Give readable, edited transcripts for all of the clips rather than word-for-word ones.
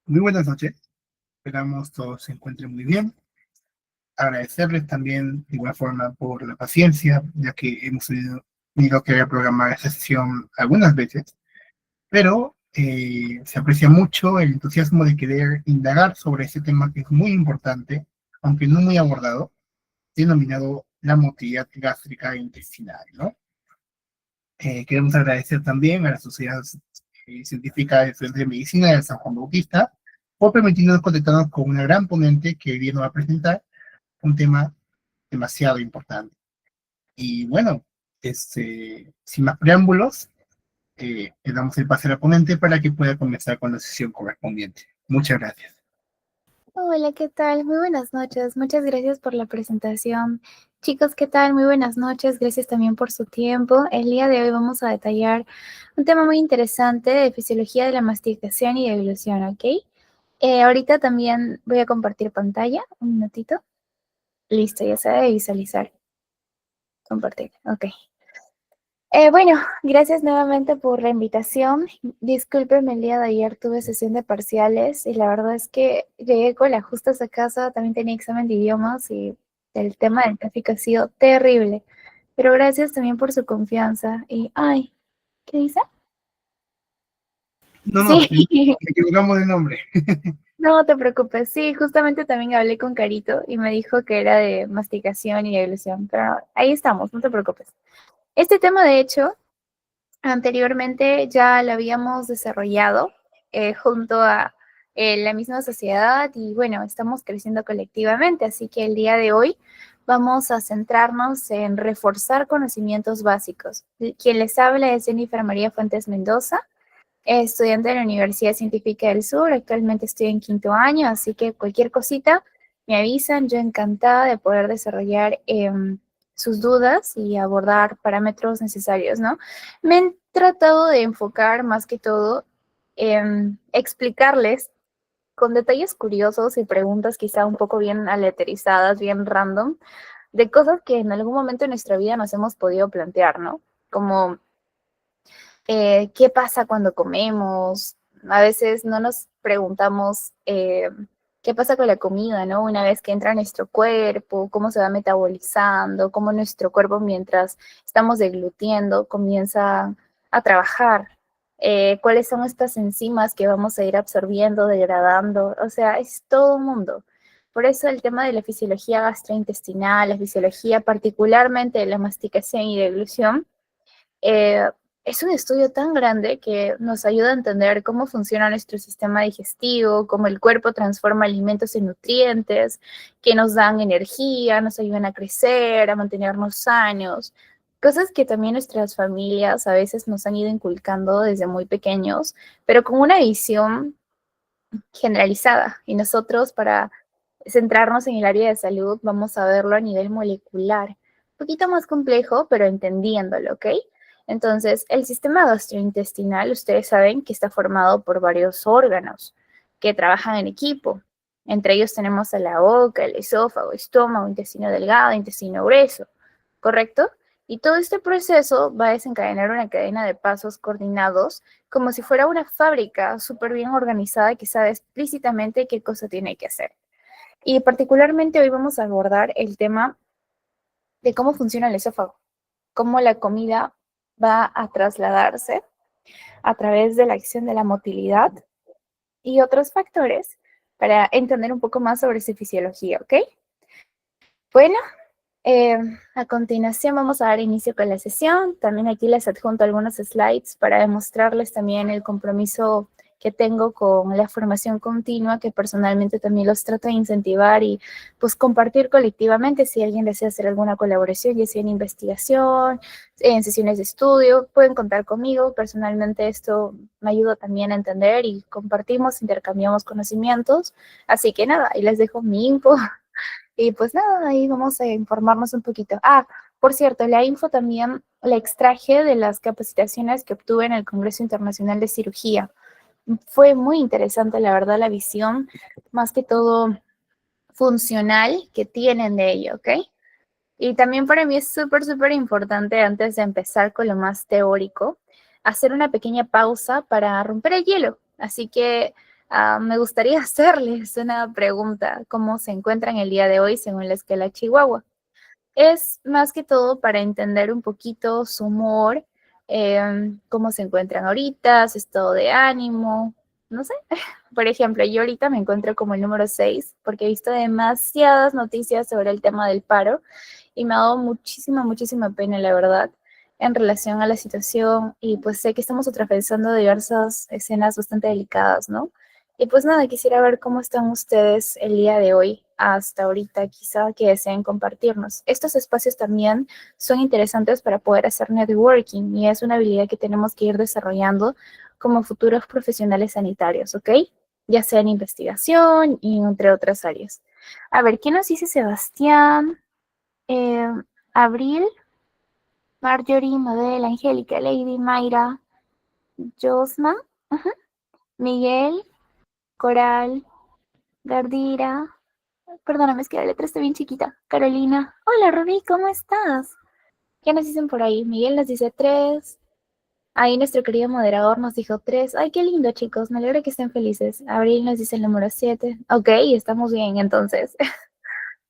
Muy buenas noches, esperamos todos se encuentren muy bien. Agradecerles también de igual forma por la paciencia, ya que hemos tenido que reprogramar esta sesión algunas veces, pero se aprecia mucho el entusiasmo de querer indagar sobre este tema que es muy importante, aunque no muy abordado, denominado la motilidad gástrica e intestinal, ¿no? Queremos agradecer también a la Sociedad Científica de Estudiantes de Medicina de San Juan Bautista por permitirnos conectarnos con una gran ponente que hoy día nos va a presentar un tema demasiado importante. Y bueno, sin más preámbulos, le damos el pase a la ponente para que pueda comenzar con la sesión correspondiente. Muchas gracias. Hola, ¿qué tal? Muy buenas noches. Muchas gracias por la presentación. Chicos, ¿qué tal? Muy buenas noches. Gracias también por su tiempo. El día de hoy vamos a detallar un tema muy interesante de fisiología de la masticación y deglución, ¿ok? Ahorita también voy a compartir pantalla. Un minutito. Listo, ya se debe visualizar. Compartir, ok. Bueno, gracias nuevamente por la invitación. Discúlpenme, el día de ayer tuve sesión de parciales y la verdad es que llegué con las justas a casa, también tenía examen de idiomas y el tema del tráfico ha sido terrible. Pero gracias también por su confianza. Y, ay, ¿qué dice? No, no, Sí, me equivocamos de nombre. no te preocupes. Sí, justamente también hablé con Carito y me dijo que era de masticación y deglución, pero ahí estamos, no te preocupes. Este tema, de hecho, anteriormente ya lo habíamos desarrollado junto a la misma sociedad y bueno, estamos creciendo colectivamente, así que el día de hoy vamos a centrarnos en reforzar conocimientos básicos. Quien les habla es Jennifer María Fuentes Mendoza, estudiante de la Universidad Científica del Sur. Actualmente estoy en quinto año, así que cualquier cosita me avisan. Yo encantada de poder desarrollar sus dudas y abordar parámetros necesarios, ¿no? Me he tratado de enfocar más que todo en explicarles con detalles curiosos y preguntas quizá un poco bien aleatorizadas, bien random, de cosas que en algún momento de nuestra vida nos hemos podido plantear, ¿no? Como qué pasa cuando comemos. A veces no nos preguntamos qué pasa con la comida, ¿no? Una vez que entra a nuestro cuerpo, cómo se va metabolizando, cómo nuestro cuerpo mientras estamos deglutiendo comienza a trabajar. Cuáles son estas enzimas que vamos a ir absorbiendo, degradando. O sea, es todo un mundo. Por eso el tema de la fisiología gastrointestinal, la fisiología particularmente de la masticación y deglución, eh, es un estudio tan grande que nos ayuda a entender cómo funciona nuestro sistema digestivo, cómo el cuerpo transforma alimentos en nutrientes, que nos dan energía, nos ayudan a crecer, a mantenernos sanos. Cosas que también nuestras familias a veces nos han ido inculcando desde muy pequeños, pero con una visión generalizada. Y nosotros, para centrarnos en el área de salud, vamos a verlo a nivel molecular. Un poquito más complejo, pero entendiéndolo, ¿ok? Entonces, el sistema gastrointestinal, ustedes saben que está formado por varios órganos que trabajan en equipo. Entre ellos tenemos a la boca, el esófago, estómago, intestino delgado, intestino grueso, ¿correcto? Y todo este proceso va a desencadenar una cadena de pasos coordinados como si fuera una fábrica súper bien organizada que sabe explícitamente qué cosa tiene que hacer. Y particularmente hoy vamos a abordar el tema de cómo funciona el esófago, cómo la comida va a trasladarse a través de la acción de la motilidad y otros factores para entender un poco más sobre su fisiología, ¿ok? Bueno, eh, a continuación vamos a dar inicio con la sesión. También aquí les adjunto algunos slides para demostrarles también el compromiso que tengo con la formación continua, que personalmente también los trato de incentivar y pues compartir colectivamente. Si alguien desea hacer alguna colaboración, ya sea en investigación, en sesiones de estudio, pueden contar conmigo. Personalmente esto me ayuda también a entender y compartimos, intercambiamos conocimientos. Así que nada, ahí les dejo mi info. Y pues nada, ahí vamos a informarnos un poquito. Ah, por cierto, la info también la extraje de las capacitaciones que obtuve en el Congreso Internacional de Cirugía. Fue muy interesante, la verdad, la visión, más que todo funcional que tienen de ello, ¿ok? Y también para mí es súper importante, antes de empezar con lo más teórico, hacer una pequeña pausa para romper el hielo. Así que Me gustaría hacerles una pregunta, ¿cómo se encuentran el día de hoy según la escala Chihuahua? Es más que todo para entender un poquito su humor, cómo se encuentran ahorita, su estado de ánimo, no sé. Por ejemplo, yo ahorita me encuentro como el número 6 porque he visto demasiadas noticias sobre el tema del paro y me ha dado muchísima, muchísima pena, la verdad, en relación a la situación y pues sé que estamos atravesando diversas escenas bastante delicadas, ¿no? Y pues nada, quisiera ver cómo están ustedes el día de hoy, hasta ahorita, quizá que deseen compartirnos. Estos espacios también son interesantes para poder hacer networking y es una habilidad que tenemos que ir desarrollando como futuros profesionales sanitarios, ¿ok? Ya sea en investigación y entre otras áreas. A ver, ¿qué nos dice Sebastián? Eh, Abril, Marjorie, Mabel, Angélica, Lady, Mayra, Josma, ajá, Miguel, Coral, Gardira, perdóname, es que la letra está bien chiquita. Carolina. Hola, Rubí, ¿cómo estás? ¿Qué nos dicen por ahí? Miguel nos dice 3. Ahí nuestro querido moderador nos dijo 3. Ay, qué lindo, chicos. Me alegra que estén felices. Abril nos dice el número 7. Ok, estamos bien, entonces.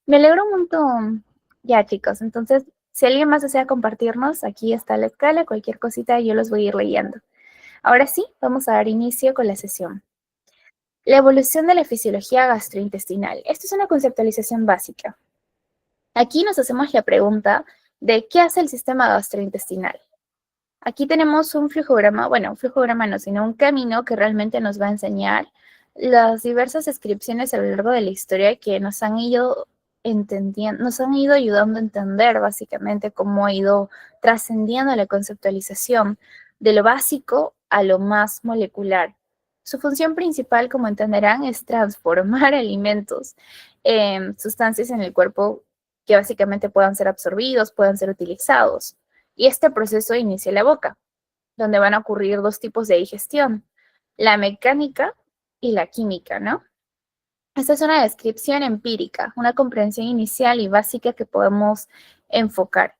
Me alegro un montón. Ya, chicos, entonces, si alguien más desea compartirnos, aquí está la escala. Cualquier cosita yo los voy a ir leyendo. Ahora sí, vamos a dar inicio con la sesión. La evolución de la fisiología gastrointestinal. Esto es una conceptualización básica. Aquí nos hacemos la pregunta de qué hace el sistema gastrointestinal. Aquí tenemos un flujograma, bueno, un flujograma no, sino un camino que realmente nos va a enseñar las diversas descripciones a lo largo de la historia que nos han ido entendiendo, nos han ido ayudando a entender básicamente cómo ha ido trascendiendo la conceptualización de lo básico a lo más molecular. Su función principal, como entenderán, es transformar alimentos en sustancias en el cuerpo que básicamente puedan ser absorbidos, puedan ser utilizados. Y este proceso inicia en la boca, donde van a ocurrir dos tipos de digestión, la mecánica y la química, ¿no? Esta es una descripción empírica, una comprensión inicial y básica que podemos enfocar.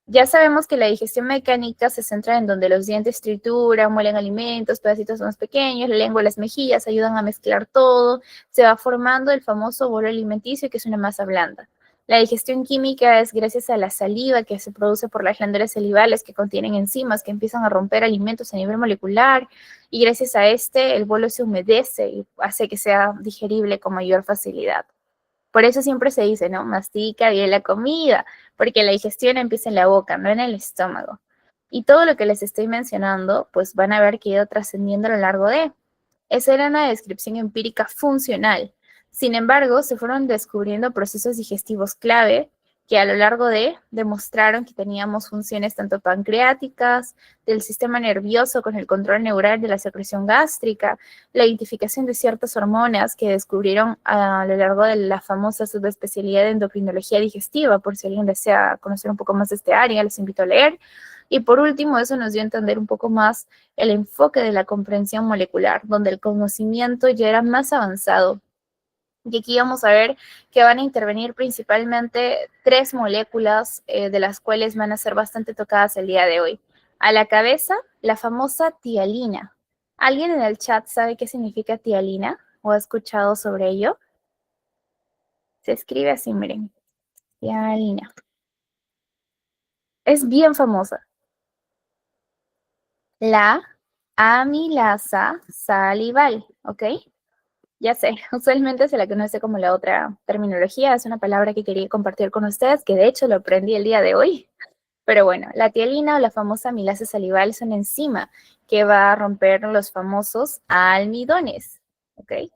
Ya sabemos que la digestión mecánica se centra en donde los dientes trituran, muelen alimentos, pedacitos más pequeños, la lengua y las mejillas ayudan a mezclar todo, se va formando el famoso bolo alimenticio que es una masa blanda. La digestión química es gracias a la saliva que se produce por las glándulas salivales que contienen enzimas que empiezan a romper alimentos a nivel molecular y gracias a el bolo se humedece y hace que sea digerible con mayor facilidad. Por eso siempre se dice, ¿no? Mastica bien la comida, porque la digestión empieza en la boca, no en el estómago. Y todo lo que les estoy mencionando, pues van a ver que ha ido trascendiendo a lo largo de. Esa era una descripción empírica funcional. Sin embargo, se fueron descubriendo procesos digestivos clave que a lo largo de demostraron que teníamos funciones tanto pancreáticas, del sistema nervioso con el control neural de la secreción gástrica, la identificación de ciertas hormonas que descubrieron a lo largo de la famosa subespecialidad de endocrinología digestiva, por si alguien desea conocer un poco más de este área, les invito a leer. Y por último, eso nos dio a entender un poco más el enfoque de la comprensión molecular, donde el conocimiento ya era más avanzado. Y aquí vamos a ver que van a intervenir principalmente 3 moléculas de las cuales van a ser bastante tocadas el día de hoy. A la cabeza, la famosa tialina. ¿Alguien en el chat sabe qué significa tialina o ha escuchado sobre ello? Se escribe así, miren, tialina. Es bien famosa. La amilasa salival, ¿ok? Ya sé, usualmente se la conoce como la otra terminología, es una palabra que quería compartir con ustedes, que de hecho lo aprendí el día de hoy. Pero bueno, la tialina o la famosa amilasa salival es una enzima que va a romper los famosos almidones, ¿ok?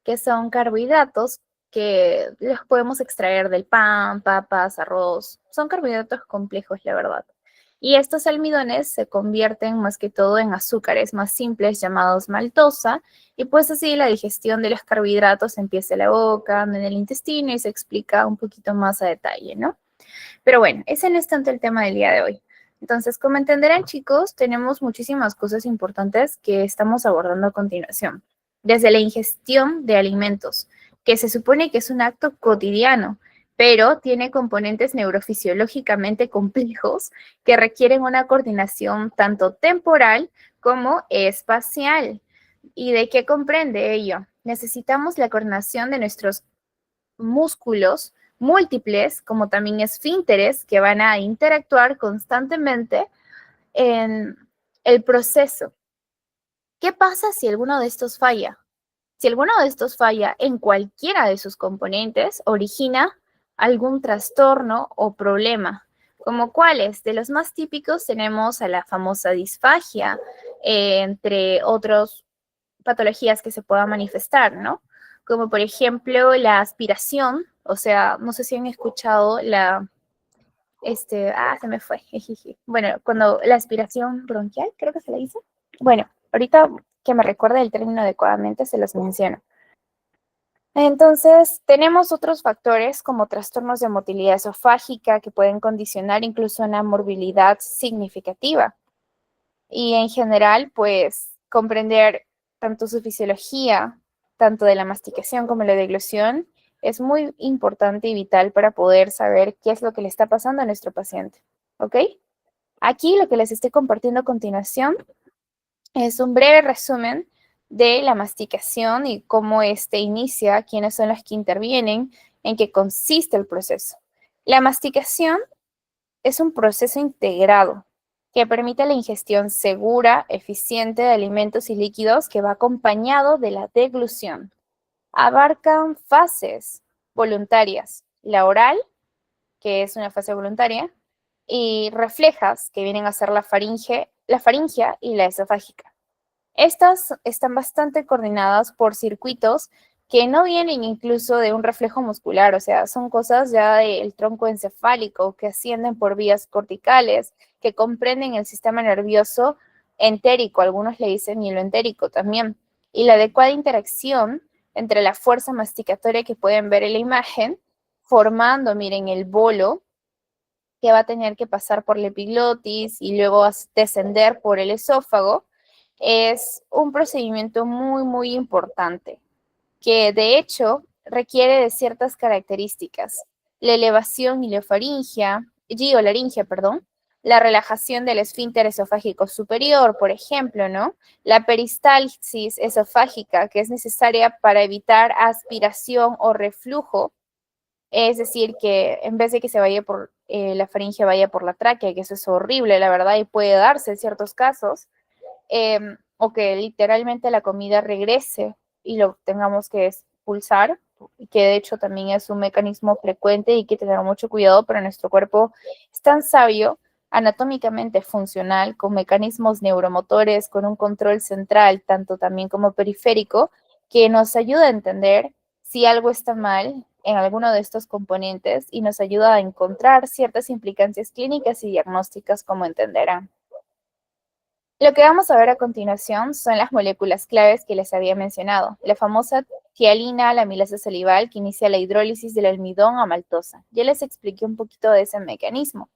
Que son carbohidratos que los podemos extraer del pan, papas, arroz. Son carbohidratos complejos, la verdad. Y estos almidones se convierten más que todo en azúcares más simples llamados maltosa, y pues así la digestión de los carbohidratos empieza en la boca, en el intestino y se explica un poquito más a detalle, ¿no? Pero bueno, ese no es tanto el tema del día de hoy. Entonces, como entenderán, chicos, tenemos muchísimas cosas importantes que estamos abordando a continuación. Desde la ingestión de alimentos, que se supone que es un acto cotidiano, pero tiene componentes neurofisiológicamente complejos que requieren una coordinación tanto temporal como espacial. ¿Y de qué comprende ello? Necesitamos la coordinación de nuestros músculos múltiples, como también esfínteres, que van a interactuar constantemente en el proceso. ¿Qué pasa si alguno de estos falla? Si alguno de estos falla en cualquiera de sus componentes, origina algún trastorno o problema. ¿Como cuáles? De los más típicos tenemos a la famosa disfagia, entre otras patologías que se puedan manifestar, ¿no? Como por ejemplo la aspiración, o sea, no sé si han escuchado se me fue. Bueno, cuando la aspiración bronquial, creo que se le dice. Bueno, ahorita que me recuerde el término adecuadamente, se los menciono. Entonces, tenemos otros factores como trastornos de motilidad esofágica que pueden condicionar incluso una morbilidad significativa. Y en general, pues, comprender tanto su fisiología, tanto de la masticación como la deglución, es muy importante y vital para poder saber qué es lo que le está pasando a nuestro paciente. ¿Ok? Aquí lo que les estoy compartiendo a continuación es un breve resumen de la masticación y cómo inicia, quiénes son los que intervienen, en qué consiste el proceso. La masticación es un proceso integrado que permite la ingestión segura, eficiente de alimentos y líquidos que va acompañado de la deglución. Abarcan fases voluntarias, la oral, que es una fase voluntaria, y reflejas, que vienen a ser la faringea y la esofágica. Estas están bastante coordinadas por circuitos que no vienen incluso de un reflejo muscular, o sea, son cosas ya del tronco encefálico que ascienden por vías corticales, que comprenden el sistema nervioso entérico, algunos le dicen hiloentérico también, y la adecuada interacción entre la fuerza masticatoria que pueden ver en la imagen, formando, miren, el bolo que va a tener que pasar por la epiglotis y luego descender por el esófago, es un procedimiento muy, muy importante, que de hecho requiere de ciertas características. La elevación giolaringia, perdón, la relajación del esfínter esofágico superior, por ejemplo, ¿no? La peristalsis esofágica, que es necesaria para evitar aspiración o reflujo, es decir, que en vez de que se vaya por la faringe, vaya por la tráquea, que eso es horrible, la verdad, y puede darse en ciertos casos, o que literalmente la comida regrese y lo tengamos que expulsar, que de hecho también es un mecanismo frecuente y hay que tener mucho cuidado, pero nuestro cuerpo es tan sabio, anatómicamente funcional, con mecanismos neuromotores, con un control central, tanto también como periférico, que nos ayuda a entender si algo está mal en alguno de estos componentes y nos ayuda a encontrar ciertas implicancias clínicas y diagnósticas, como entenderán. Lo que vamos a ver a continuación son las moléculas claves que les había mencionado. La famosa tialina, la amilasa salival, que inicia la hidrólisis del almidón a maltosa. Ya les expliqué un poquito de ese mecanismo.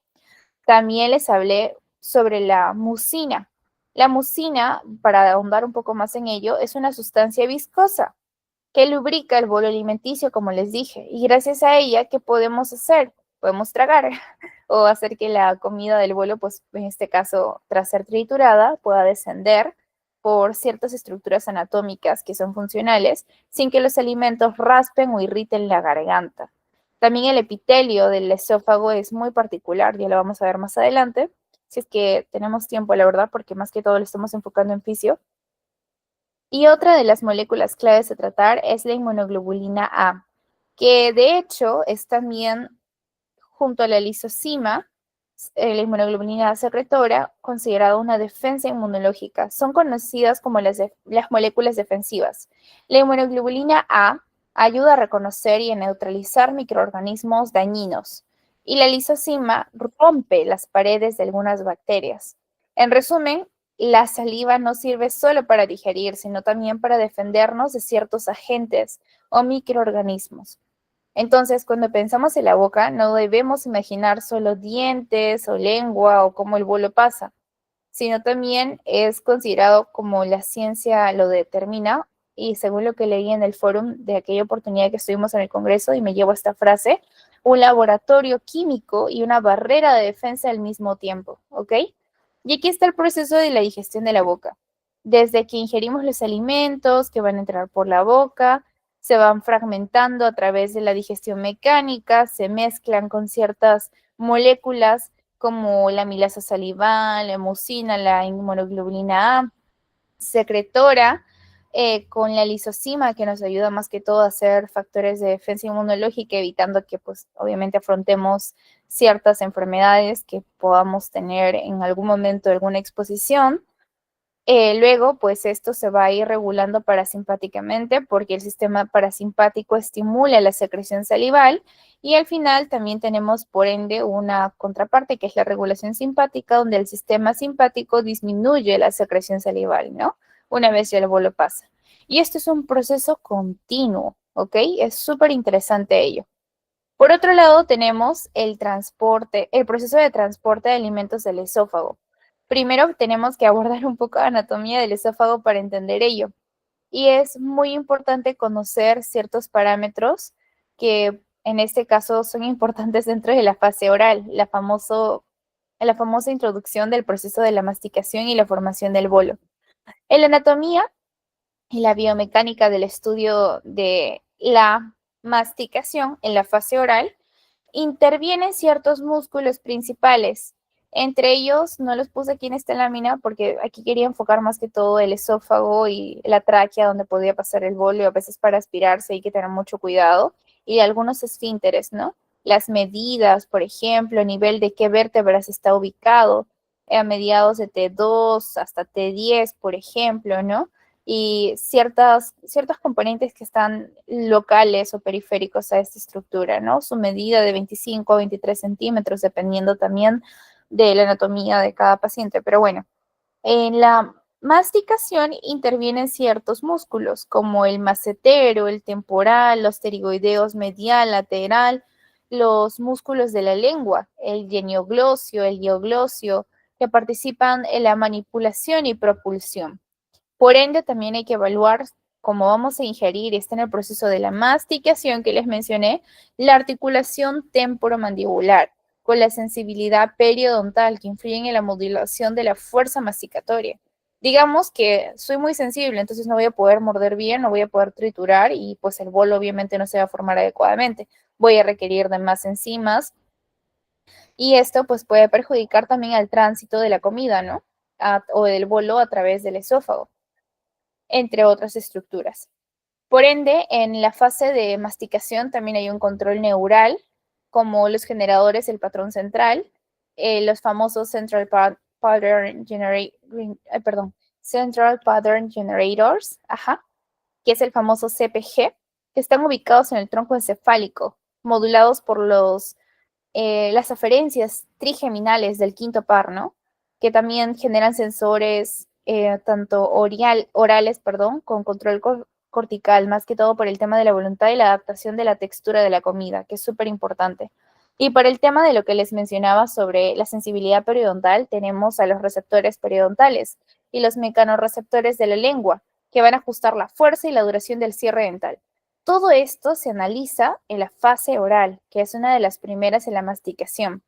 También les hablé sobre la mucina. La mucina, para ahondar un poco más en ello, es una sustancia viscosa que lubrica el bolo alimenticio, como les dije. Y gracias a ella, ¿qué podemos hacer? Podemos tragar o hacer que la comida del bolo, pues en este caso, tras ser triturada, pueda descender por ciertas estructuras anatómicas que son funcionales, sin que los alimentos raspen o irriten la garganta. También el epitelio del esófago es muy particular, ya lo vamos a ver más adelante, si es que tenemos tiempo, la verdad, porque más que todo lo estamos enfocando en fisio. Y otra de las moléculas claves a tratar es la inmunoglobulina A, que de hecho es también, junto a la lisozima, la inmunoglobulina A secretora, considerada una defensa inmunológica. Son conocidas como las moléculas defensivas. La inmunoglobulina A ayuda a reconocer y a neutralizar microorganismos dañinos. Y la lisozima rompe las paredes de algunas bacterias. En resumen, la saliva no sirve solo para digerir, sino también para defendernos de ciertos agentes o microorganismos. Entonces, cuando pensamos en la boca, no debemos imaginar solo dientes o lengua o cómo el bolo pasa, sino también es considerado como la ciencia lo determina, y según lo que leí en el foro de aquella oportunidad que estuvimos en el Congreso, y me llevo esta frase, un laboratorio químico y una barrera de defensa al mismo tiempo, ¿ok? Y aquí está el proceso de la digestión de la boca. Desde que ingerimos los alimentos que van a entrar por la boca, se van fragmentando a través de la digestión mecánica, se mezclan con ciertas moléculas como la amilasa salival, la mucina, la inmunoglobulina A, secretora, con la lisozima que nos ayuda más que todo a hacer factores de defensa inmunológica, evitando que pues obviamente afrontemos ciertas enfermedades que podamos tener en algún momento alguna exposición. Luego, pues esto se va a ir regulando parasimpáticamente porque el sistema parasimpático estimula la secreción salival y al final también tenemos, por ende, una contraparte que es la regulación simpática, donde el sistema simpático disminuye la secreción salival, ¿no? Una vez ya el bolo pasa. Y esto es un proceso continuo, ¿ok? Es súper interesante ello. Por otro lado, tenemos el transporte, el proceso de transporte de alimentos del esófago. Primero tenemos que abordar un poco la anatomía del esófago para entender ello. Y es muy importante conocer ciertos parámetros que en este caso son importantes dentro de la fase oral, la famosa introducción del proceso de la masticación y la formación del bolo. En la anatomía y la biomecánica del estudio de la masticación en la fase oral, intervienen ciertos músculos principales. Entre ellos, no los puse aquí en esta lámina porque aquí quería enfocar más que todo el esófago y la tráquea donde podía pasar el bolo, a veces para aspirarse hay que tener mucho cuidado, y algunos esfínteres, ¿no? Las medidas, por ejemplo, a nivel de qué vértebras está ubicado, a mediados de T2 hasta T10, por ejemplo, ¿no? Y ciertos componentes que están locales o periféricos a esta estructura, ¿no? Su medida de 25 a 23 centímetros, dependiendo también de la anatomía de cada paciente. Pero bueno, en la masticación intervienen ciertos músculos, como el macetero, el temporal, los pterigoideos medial, lateral, los músculos de la lengua, el genioglosio, el diaglosio, que participan en la manipulación y propulsión. Por ende, también hay que evaluar cómo vamos a ingerir, está en el proceso de la masticación que les mencioné, la articulación temporomandibular, con la sensibilidad periodontal que influyen en la modulación de la fuerza masticatoria. Digamos que soy muy sensible, entonces no voy a poder morder bien, no voy a poder triturar y pues el bolo obviamente no se va a formar adecuadamente. Voy a requerir de más enzimas y esto pues puede perjudicar también al tránsito de la comida, ¿no? O del bolo a través del esófago, entre otras estructuras. Por ende, en la fase de masticación también hay un control neural, como los generadores del patrón central, los famosos Central Pattern Generators, que es el famoso CPG, que están ubicados en el tronco encefálico, modulados por las aferencias trigeminales del quinto par, ¿no? Que también generan sensores tanto orales, con control cortical, más que todo por el tema de la voluntad y la adaptación de la textura de la comida, que es súper importante. Y para el tema de lo que les mencionaba sobre la sensibilidad periodontal, tenemos a los receptores periodontales y los mecanorreceptores de la lengua, que van a ajustar la fuerza y la duración del cierre dental. Todo esto se analiza en la fase oral, que es una de las primeras en la masticación.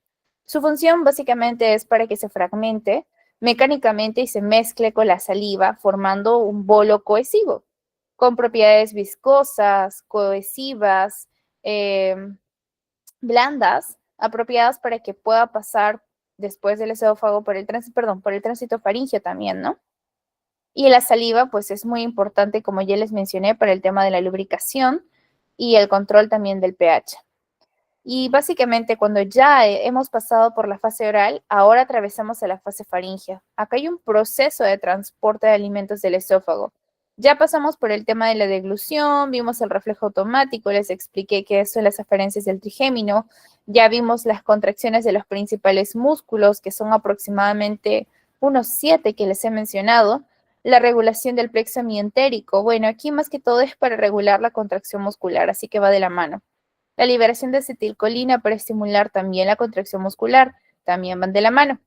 Su función básicamente es para que se fragmente mecánicamente y se mezcle con la saliva, formando un bolo cohesivo, con propiedades viscosas, cohesivas, blandas, apropiadas para que pueda pasar después del esófago por el tránsito faríngeo también, ¿no? Y la saliva, pues es muy importante, como ya les mencioné, para el tema de la lubricación y el control también del pH. Y básicamente cuando ya hemos pasado por la fase oral, ahora atravesamos a la fase faríngea. Acá hay un proceso de transporte de alimentos del esófago. Ya pasamos por el tema de la deglución, vimos el reflejo automático, les expliqué que eso es las aferencias del trigémino, ya vimos las contracciones de los principales músculos, que son aproximadamente unos 7 que les he mencionado, la regulación del plexo hemientérico. Bueno, aquí más que todo es para regular la contracción muscular, así que va de la mano. La liberación de acetilcolina para estimular también la contracción muscular, también van de la mano.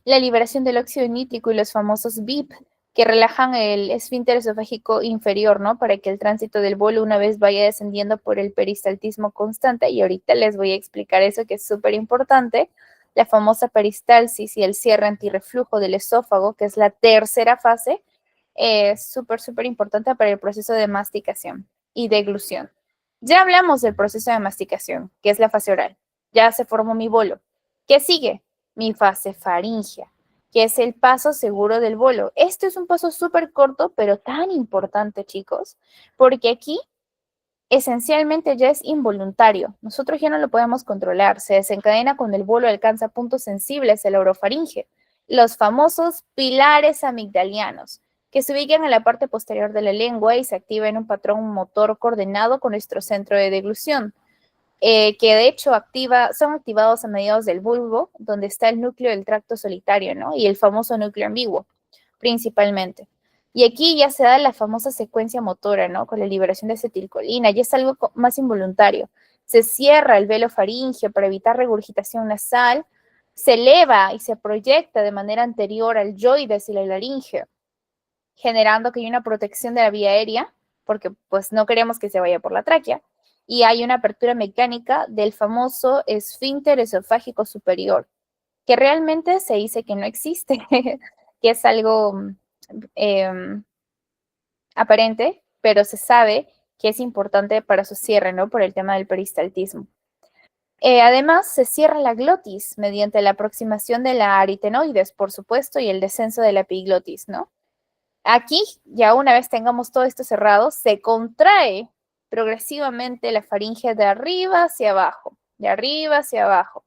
La liberación del óxido nítrico y los famosos BIP, que relajan el esfínter esofágico inferior, ¿no? Para que el tránsito del bolo una vez vaya descendiendo por el peristaltismo constante, y ahorita les voy a explicar eso que es súper importante. la famosa peristalsis y el cierre antirreflujo del esófago, que es la tercera fase, es súper importante para el proceso de masticación y deglución. Ya hablamos del proceso de masticación, que es la fase oral. Ya se formó mi bolo. ¿Qué sigue? Mi fase faríngea, que es el paso seguro del bolo. Este es un paso súper corto, pero tan importante, chicos, porque aquí esencialmente ya es involuntario. Nosotros ya no lo podemos controlar. Se desencadena cuando el bolo alcanza puntos sensibles de la orofaringe, los famosos pilares amigdalianos, que se ubican en la parte posterior de la lengua y se activa en un patrón motor coordinado con nuestro centro de deglución, que de hecho son activados a mediados del bulbo, donde está el núcleo del tracto solitario, ¿no? Y el famoso núcleo ambiguo, principalmente. Y aquí ya se da la famosa secuencia motora, ¿no? Con la liberación de acetilcolina, ya es algo más involuntario. Se cierra el velo faríngeo para evitar regurgitación nasal, se eleva y se proyecta de manera anterior al yoides y la laringe, generando que hay una protección de la vía aérea, porque pues no queremos que se vaya por la tráquea, y hay una apertura mecánica del famoso esfínter esofágico superior, que realmente se dice que no existe, que es algo aparente, pero se sabe que es importante para su cierre, ¿no? Por el tema del peristaltismo. Además, se cierra la glotis mediante la aproximación de la aritenoides, por supuesto, y el descenso de la epiglotis, ¿no? Aquí, ya una vez tengamos todo esto cerrado, se contrae progresivamente la faringe de arriba hacia abajo, de arriba hacia abajo,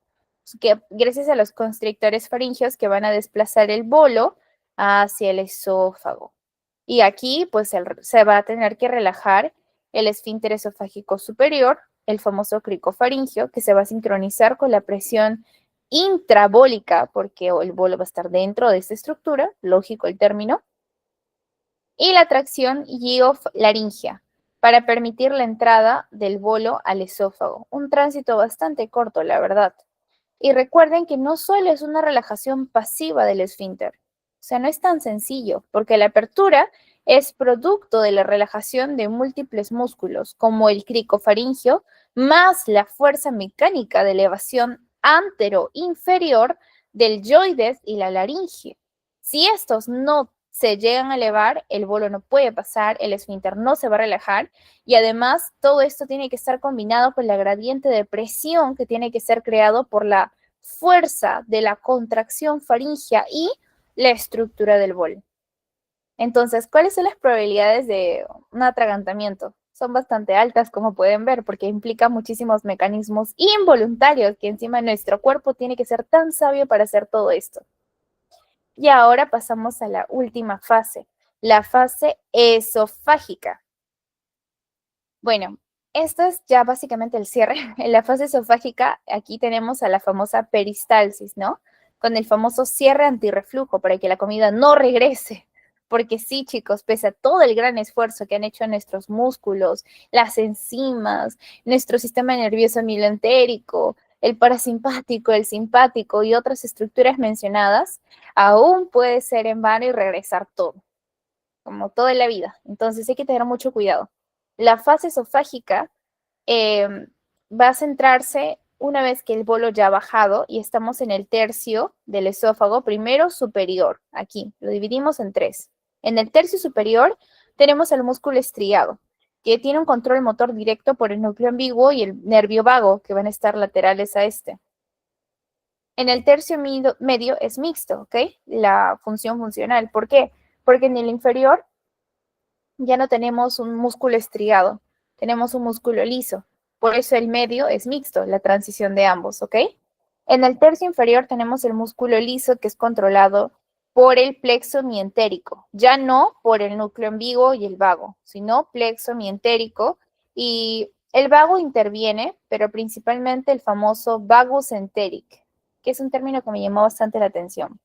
que gracias a los constrictores faringeos que van a desplazar el bolo hacia el esófago. Y aquí, pues, se va a tener que relajar el esfínter esofágico superior, el famoso cricofaringeo, que se va a sincronizar con la presión intrabólica, porque el bolo va a estar dentro de esta estructura, lógico el término, y la tracción gioflaringea, para permitir la entrada del bolo al esófago. Un tránsito bastante corto, la verdad. Y recuerden que no solo es una relajación pasiva del esfínter, o sea, no es tan sencillo, porque la apertura es producto de la relajación de múltiples músculos, como el cricofaringeo, más la fuerza mecánica de elevación antero-inferior del yoides y la laringe. Si estos no se llegan a elevar, el bolo no puede pasar, el esfínter no se va a relajar y además todo esto tiene que estar combinado con la gradiente de presión que tiene que ser creado por la fuerza de la contracción faríngea y la estructura del bolo. Entonces, ¿cuáles son las probabilidades de un atragantamiento? Son bastante altas, como pueden ver, porque implica muchísimos mecanismos involuntarios que encima nuestro cuerpo tiene que ser tan sabio para hacer todo esto. Y ahora pasamos a la última fase, la fase esofágica. Bueno, esto es ya básicamente el cierre. En la fase esofágica, aquí tenemos a la famosa peristalsis, ¿no? Con el famoso cierre antirreflujo para que la comida no regrese. Porque sí, chicos, pese a todo el gran esfuerzo que han hecho nuestros músculos, las enzimas, nuestro sistema nervioso mieloentérico, el parasimpático, el simpático y otras estructuras mencionadas, aún puede ser en vano y regresar todo, como toda la vida. Entonces hay que tener mucho cuidado. La fase esofágica va a centrarse una vez que el bolo ya ha bajado y estamos en el tercio del esófago, primero superior, aquí, lo dividimos en tres. En el tercio superior tenemos el músculo estriado, que tiene un control motor directo por el núcleo ambiguo y el nervio vago, que van a estar laterales a este. En el tercio medio es mixto, ¿ok? La función funcional. ¿Por qué? Porque en el inferior ya no tenemos un músculo estriado, tenemos un músculo liso. Por eso el medio es mixto, la transición de ambos, ¿ok? En el tercio inferior tenemos el músculo liso que es controlado por el plexo mientérico, ya no por el núcleo ambiguo y el vago, sino plexo mientérico. Y el vago interviene, pero principalmente el famoso vagus enteric, que es un término que me llamó bastante la atención.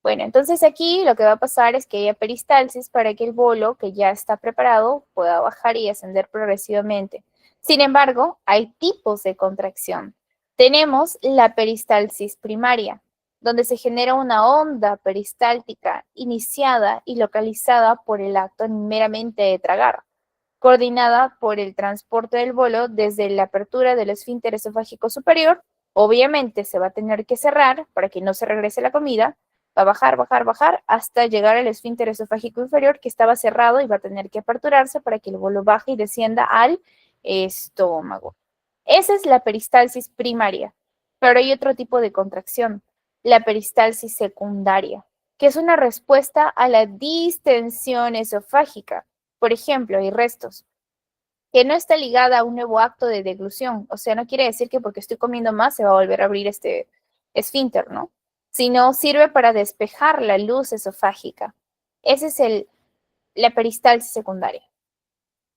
Bueno, entonces aquí lo que va a pasar es que haya peristalsis para que el bolo que ya está preparado pueda bajar y ascender progresivamente. Sin embargo, hay tipos de contracción. Tenemos la peristalsis primaria, donde se genera una onda peristáltica iniciada y localizada por el acto meramente de tragar, coordinada por el transporte del bolo desde la apertura del esfínter esofágico superior Obviamente se va a tener que cerrar para que no se regrese la comida, va a bajar, bajar, bajar hasta llegar al esfínter esofágico inferior que estaba cerrado y va a tener que aperturarse para que el bolo baje y descienda al estómago. Esa es la peristalsis primaria, pero hay otro tipo de contracción, la peristalsis secundaria, que es una respuesta a la distensión esofágica. Por ejemplo, hay restos que no está ligada a un nuevo acto de deglución. O sea, no quiere decir que porque estoy comiendo más se va a volver a abrir este esfínter, ¿no? Sino sirve para despejar la luz esofágica. Esa es la peristalsis secundaria.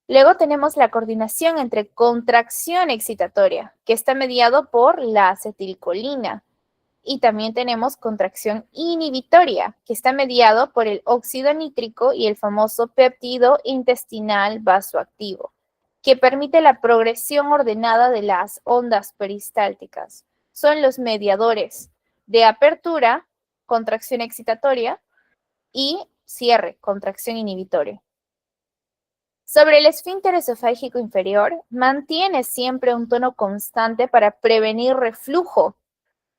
Luego tenemos la coordinación entre contracción excitatoria, que está mediado por la acetilcolina. Y también tenemos contracción inhibitoria, que está mediado por el óxido nítrico y el famoso péptido intestinal vasoactivo, que permite la progresión ordenada de las ondas peristálticas. Son los mediadores de apertura, contracción excitatoria, y cierre, contracción inhibitoria. Sobre el esfínter esofágico inferior, mantiene siempre un tono constante para prevenir reflujo.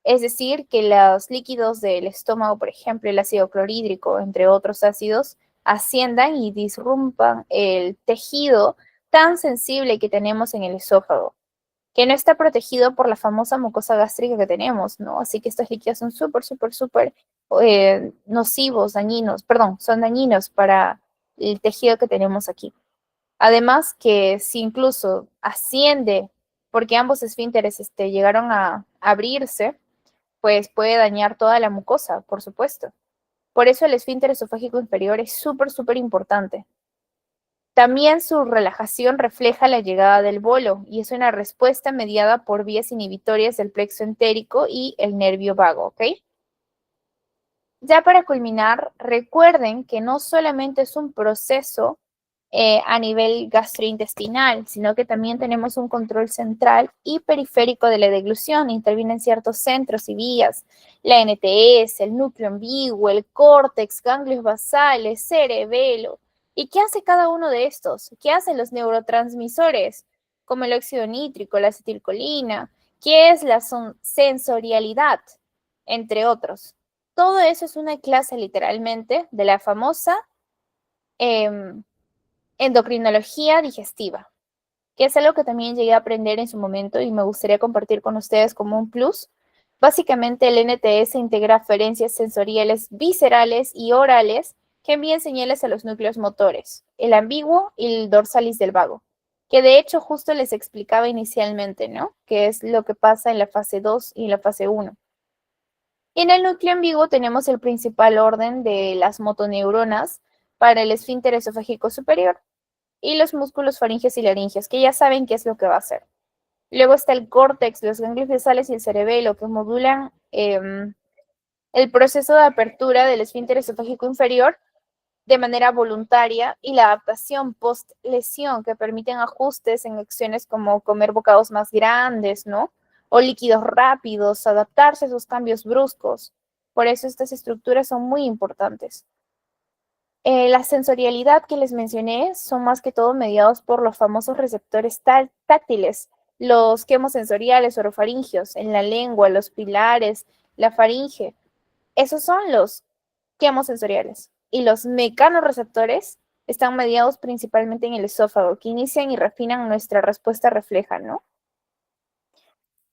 Es decir, que los líquidos del estómago, por ejemplo, el ácido clorhídrico, entre otros ácidos, asciendan y disrumpan el tejido tan sensible que tenemos en el esófago, que no está protegido por la famosa mucosa gástrica que tenemos, ¿no? Así que estos líquidos son súper nocivos, dañinos, perdón, son dañinos para el tejido que tenemos aquí. Además que si incluso asciende, porque ambos esfínteres llegaron a abrirse, pues puede dañar toda la mucosa, por supuesto. Por eso el esfínter esofágico inferior es súper importante. También su relajación refleja la llegada del bolo y es una respuesta mediada por vías inhibitorias del plexo entérico y el nervio vago, ¿ok? Ya para culminar, recuerden que no solamente es un proceso a nivel gastrointestinal, sino que también tenemos un control central y periférico de la deglución. Intervienen ciertos centros y vías, la NTS, el núcleo ambiguo, el córtex, ganglios basales, cerebelo. ¿Y qué hace cada uno de estos? ¿Qué hacen los neurotransmisores? Como el óxido nítrico, la acetilcolina. ¿Qué es la sensorialidad? Entre otros. Todo eso es una clase literalmente de la famosa endocrinología digestiva, que es algo que también llegué a aprender en su momento y me gustaría compartir con ustedes como un plus. Básicamente el NTS integra aferencias sensoriales viscerales y orales que envían señales a los núcleos motores, el ambiguo y el dorsalis del vago, que de hecho justo les explicaba inicialmente, ¿no? Que es lo que pasa en la fase 2 y en la fase 1. Y en el núcleo ambiguo tenemos el principal orden de las motoneuronas para el esfínter esofágico superior y los músculos faringes y laringes, que ya saben qué es lo que va a hacer. Luego está el córtex, los ganglios basales y el cerebelo, que modulan el proceso de apertura del esfínter esofágico inferior de manera voluntaria y la adaptación post-lesión, que permiten ajustes en acciones como comer bocados más grandes, ¿no? O líquidos rápidos, adaptarse a esos cambios bruscos. Por eso estas estructuras son muy importantes. La sensorialidad que les mencioné son más que todo mediados por los famosos receptores táctiles, los quimosensoriales orofaringios, en la lengua, los pilares, la faringe. Esos son los quimosensoriales. Y los mecanorreceptores están mediados principalmente en el esófago, que inician y refinan nuestra respuesta refleja, ¿no?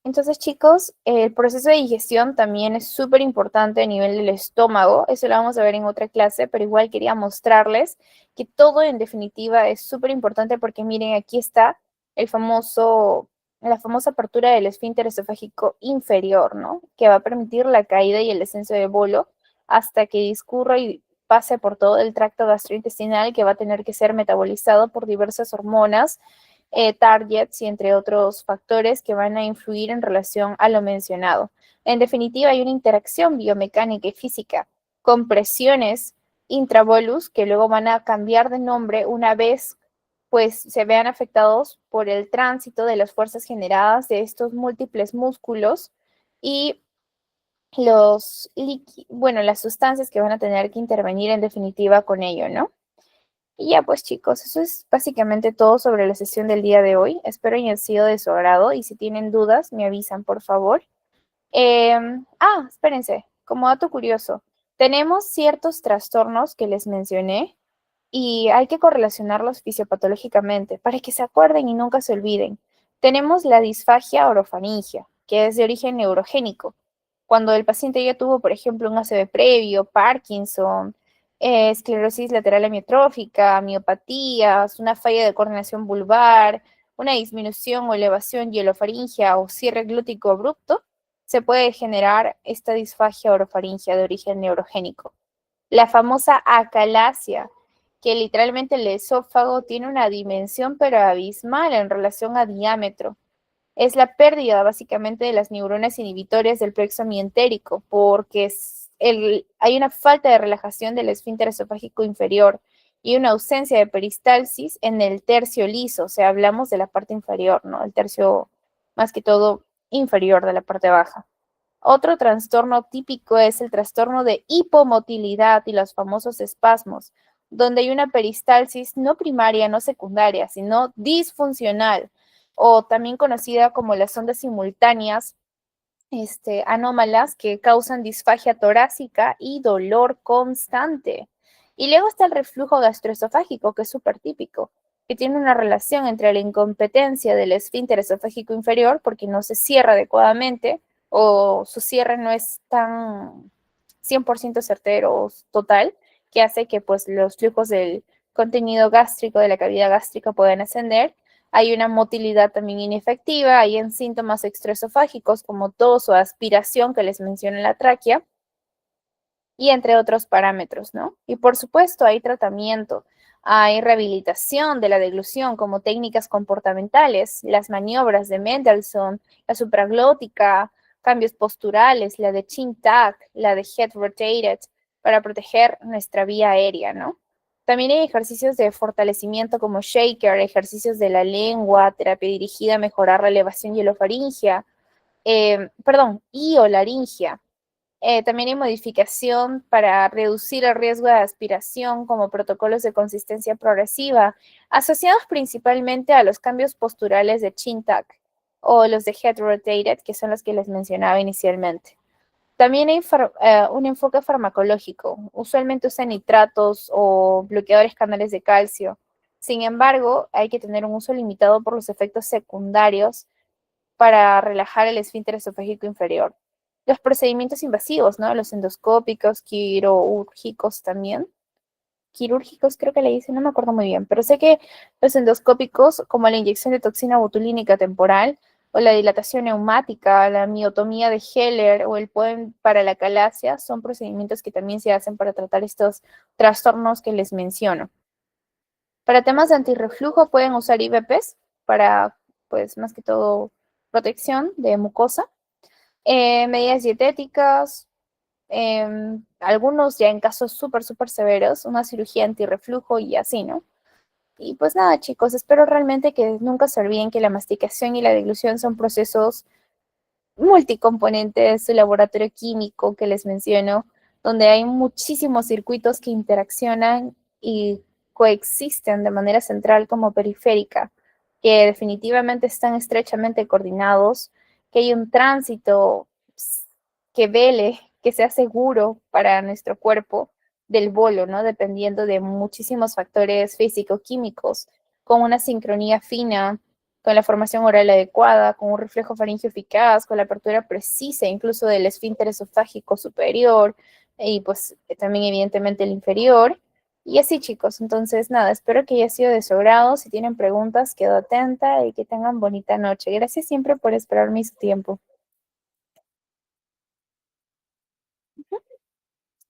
Entonces, chicos, el proceso de digestión también es súper importante a nivel del estómago. Eso lo vamos a ver en otra clase, pero igual quería mostrarles que todo en definitiva es súper importante porque miren, aquí está la famosa apertura del esfínter esofágico inferior, ¿no? Que va a permitir la caída y el descenso del bolo hasta que discurra y pase por todo el tracto gastrointestinal que va a tener que ser metabolizado por diversas hormonas, targets y entre otros factores que van a influir en relación a lo mencionado. En definitiva, hay una interacción biomecánica y física con presiones intrabolus que luego van a cambiar de nombre una vez pues se vean afectados por el tránsito de las fuerzas generadas de estos múltiples músculos y las sustancias que van a tener que intervenir en definitiva con ello, ¿no? Y ya pues chicos, eso es básicamente todo sobre la sesión del día de hoy. Espero hayan sido de su agrado y si tienen dudas me avisan por favor. Espérense, como dato curioso, tenemos ciertos trastornos que les mencioné y hay que correlacionarlos fisiopatológicamente para que se acuerden y nunca se olviden. Tenemos la disfagia orofaringia, que es de origen neurogénico. Cuando el paciente ya tuvo, por ejemplo, un ACV previo, Parkinson, esclerosis lateral amiotrófica, miopatías, una falla de coordinación vulvar, una disminución o elevación hilofaringia o cierre glútico abrupto, se puede generar esta disfagia orofaringia de origen neurogénico. La famosa acalasia, que literalmente el esófago tiene una dimensión pero abismal en relación a diámetro. Es la pérdida básicamente de las neuronas inhibitorias del plexo mientérico porque hay una falta de relajación del esfínter esofágico inferior y una ausencia de peristalsis en el tercio liso, o sea, hablamos de la parte inferior, ¿no? El tercio más que todo inferior de la parte baja. Otro trastorno típico es el trastorno de hipomotilidad y los famosos espasmos, donde hay una peristalsis no primaria, no secundaria, sino disfuncional, o también conocida como las ondas simultáneas anómalas que causan disfagia torácica y dolor constante. Y luego está el reflujo gastroesofágico, que es súper típico, que tiene una relación entre la incompetencia del esfínter esofágico inferior, porque no se cierra adecuadamente, o su cierre no es tan 100% certero o total, que hace que pues los flujos del contenido gástrico de la cavidad gástrica puedan ascender. Hay una motilidad también inefectiva, hay en síntomas extraesofágicos como tos o aspiración que les mencioné en la tráquea, y entre otros parámetros, ¿no? Y por supuesto hay tratamiento, hay rehabilitación de la deglución como técnicas comportamentales, las maniobras de Mendelssohn, la supraglótica, cambios posturales, la de chin tuck, la de head rotated, para proteger nuestra vía aérea, ¿no? También hay ejercicios de fortalecimiento como shaker, ejercicios de la lengua, terapia dirigida a mejorar la elevación hilofaringia, hiolaringia. También hay modificación para reducir el riesgo de aspiración como protocolos de consistencia progresiva, asociados principalmente a los cambios posturales de chin tuck o los de head rotated, que son los que les mencionaba inicialmente. También hay un enfoque farmacológico. Usualmente usan nitratos o bloqueadores canales de calcio. Sin embargo, hay que tener un uso limitado por los efectos secundarios para relajar el esfínter esofágico inferior. Los procedimientos invasivos, ¿no? Los endoscópicos, quirúrgicos también. Quirúrgicos creo que le dicen, no me acuerdo muy bien, pero sé que los endoscópicos, como la inyección de toxina botulínica temporal, o la dilatación neumática, la miotomía de Heller o el POEM para la calasia, son procedimientos que también se hacen para tratar estos trastornos que les menciono. Para temas de antirreflujo pueden usar IVPs para, pues, más que todo, protección de mucosa. Medidas dietéticas, algunos ya en casos súper severos, una cirugía antirreflujo y así, ¿no? Y pues nada, chicos, espero realmente que nunca se olviden que la masticación y la deglución son procesos multicomponentes, su laboratorio químico que les menciono, donde hay muchísimos circuitos que interaccionan y coexisten de manera central como periférica, que definitivamente están estrechamente coordinados, que hay un tránsito que vele, que sea seguro para nuestro cuerpo del bolo, ¿no? Dependiendo de muchísimos factores físico-químicos, con una sincronía fina, con la formación oral adecuada, con un reflejo faríngeo eficaz, con la apertura precisa incluso del esfínter esofágico superior y pues también evidentemente el inferior. Y así, chicos, entonces nada, espero que haya sido de su agrado. Si tienen preguntas, quedo atenta y que tengan bonita noche. Gracias siempre por esperarme su tiempo.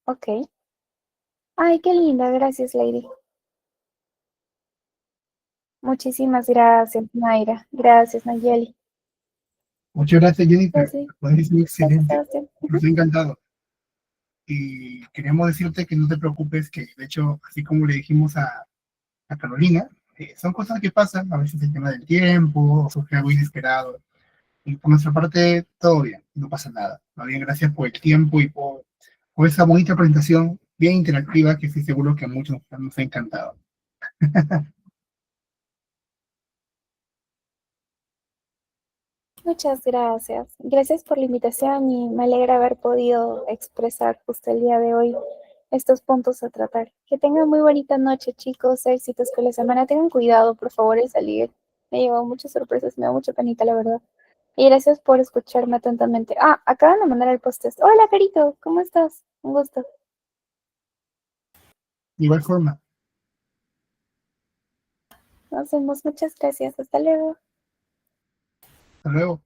Ok. Ay, qué linda, gracias, Lady. Muchísimas gracias, Mayra. Gracias, Nayeli. Muchas gracias, Jennifer. Gracias, Lo has sido gracias, excelente. Sebastián. Nos ha encantado. Y queríamos decirte que no te preocupes, que de hecho, así como le dijimos a Carolina, son cosas que pasan, a veces el tema del tiempo, o surge algo inesperado. Y por nuestra parte, todo bien, no pasa nada. Más bien, gracias por el tiempo y por esa bonita presentación, bien interactiva, que estoy seguro que a muchos nos ha encantado. Muchas gracias. Gracias por la invitación y me alegra haber podido expresar justo el día de hoy estos puntos a tratar. Que tengan muy bonita noche, chicos. Éxitos con la semana. Tengan cuidado, por favor, de salir. Me llevado muchas sorpresas, me da mucha penita, la verdad. Y gracias por escucharme atentamente. Ah, acaban de mandar el post. Hola, Carito, ¿cómo estás? Un gusto. De igual forma, Nos vemos. Muchas gracias. Hasta luego. hasta luego.